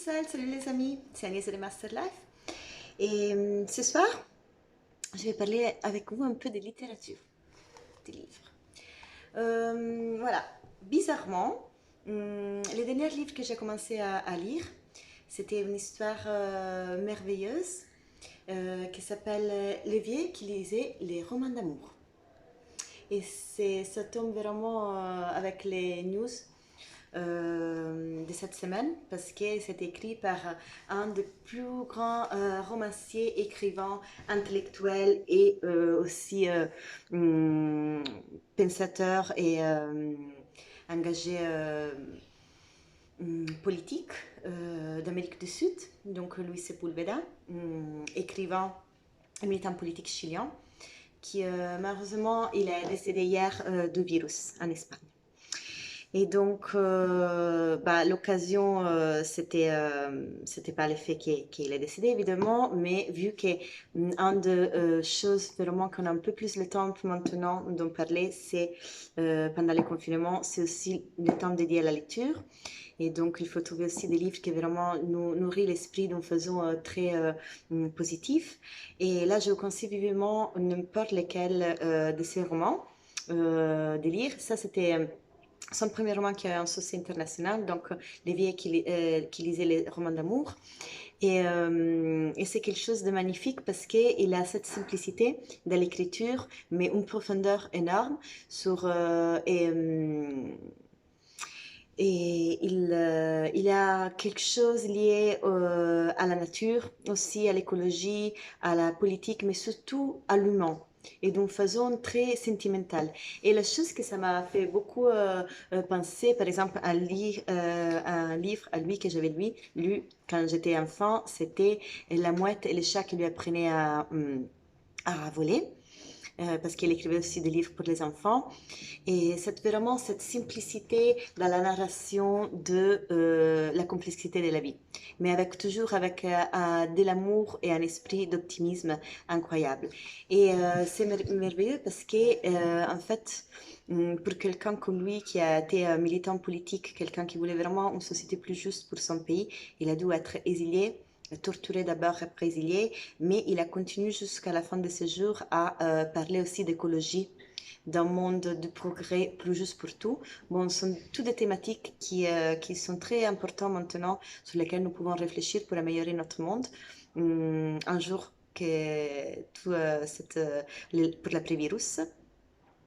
Salut les amis, c'est Agnès de Master Life. Et ce soir, je vais parler avec vous un peu de littérature, des livres. Voilà, bizarrement, les derniers livres que j'ai commencé à lire, c'était une histoire merveilleuse qui s'appelle Lévier qui lisait les romans d'amour. Et ça tombe vraiment avec les news de cette semaine parce que c'est écrit par un des plus grands romanciers, écrivains, intellectuels et aussi pensateurs et engagés politiques d'Amérique du Sud, donc Luis Sepúlveda, écrivain et militant politique chilien, qui malheureusement il est décédé hier du virus en Espagne. Et donc, l'occasion, c'était pas le fait qu'il est décédé, évidemment, mais vu que une des choses vraiment qu'on a un peu plus le temps maintenant d'en parler, c'est pendant le confinement, c'est aussi le temps dédié à la lecture. Et donc, il faut trouver aussi des livres qui vraiment nous nourrissent l'esprit d'une façon très positive. Et là, je vous conseille vivement n'importe lequel de ces romans de lire. Ça, c'était son premier roman qui a un succès international, donc Les vieilles qui lisaient les romans d'amour. Et c'est quelque chose de magnifique parce qu'il a cette simplicité de l'écriture, mais une profondeur énorme sur, et il a quelque chose lié à la nature, aussi à l'écologie, à la politique, mais surtout à l'humain. Et d'une façon très sentimentale. Et la chose que ça m'a fait beaucoup penser, par exemple, un livre à lui que j'avais lu quand j'étais enfant, c'était La mouette et le chat qui lui apprenaient à voler. Parce qu'il écrivait aussi des livres pour les enfants. Et c'est vraiment cette simplicité dans la narration de la complexité de la vie, mais avec toujours avec de l'amour et un esprit d'optimisme incroyable. Et c'est merveilleux parce que en fait, pour quelqu'un comme lui qui a été militant politique, quelqu'un qui voulait vraiment une société plus juste pour son pays, il a dû être exilé, torturé d'abord, après exilé, mais il a continué jusqu'à la fin de ses jours à parler aussi d'écologie, d'un monde de progrès plus juste pour tout. Bon, ce sont toutes des thématiques qui sont très importantes maintenant, sur lesquelles nous pouvons réfléchir pour améliorer notre monde. Un jour que tout pour l'après-virus,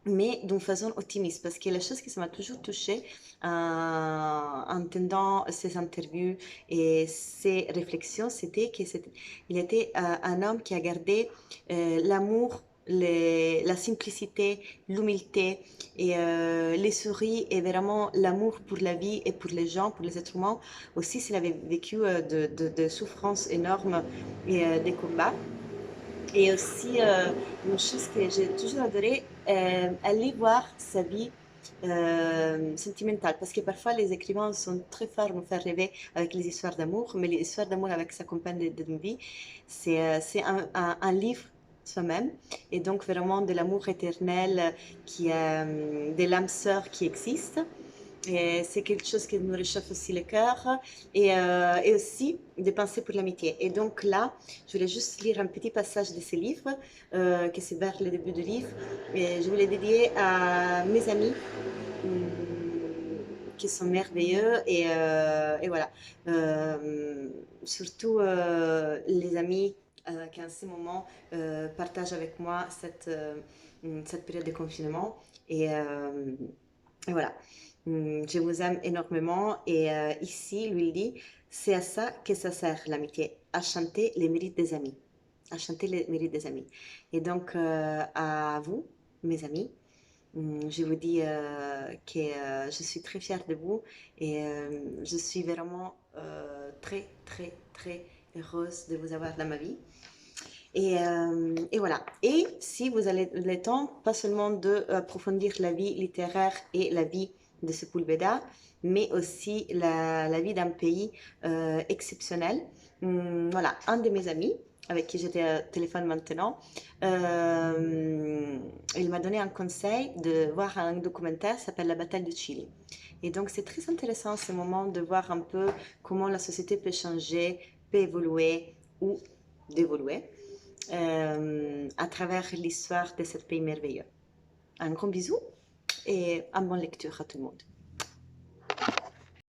mais d'une façon optimiste, parce que la chose qui ça m'a toujours touchée en entendant ces interviews et ces réflexions, c'était qu'il était un homme qui a gardé l'amour, la simplicité, l'humilité et les souris et vraiment l'amour pour la vie et pour les gens, pour les êtres humains. Aussi, s'il avait vécu de souffrances énormes et des combats. Et aussi, une chose que j'ai toujours adoré, aller voir sa vie sentimentale. Parce que parfois, les écrivains sont très forts à nous faire rêver avec les histoires d'amour, mais les histoires d'amour avec sa compagne de vie, c'est un livre soi-même. Et donc, vraiment, de l'amour éternel, de l'âme sœur qui existe. Et c'est quelque chose qui nous réchauffe aussi le cœur et aussi des pensées pour l'amitié. Et donc là, je voulais juste lire un petit passage de ce livre, qui c'est vers le début du livre. Et je voulais dédier à mes amis qui sont merveilleux et voilà. Surtout les amis qui en ce moment partagent avec moi cette période de confinement. Et voilà. Je vous aime énormément et ici, lui il dit, c'est à ça que ça sert l'amitié, à chanter les mérites des amis, à chanter les mérites des amis. Et donc, à vous, mes amis, je vous dis que je suis très fière de vous et je suis vraiment très, très, très heureuse de vous avoir dans ma vie. Et voilà. Et si vous avez le temps, pas seulement d'approfondir la vie littéraire et la vie de Sepúlveda, mais aussi la vie d'un pays exceptionnel. Voilà, un de mes amis, avec qui j'étais au téléphone maintenant, il m'a donné un conseil de voir un documentaire qui s'appelle La bataille de Chili. Et donc c'est très intéressant ce moment de voir un peu comment la société peut changer, peut évoluer ou d'évoluer à travers l'histoire de ce pays merveilleux. Un grand bisou et une bonne lecture à tout le monde.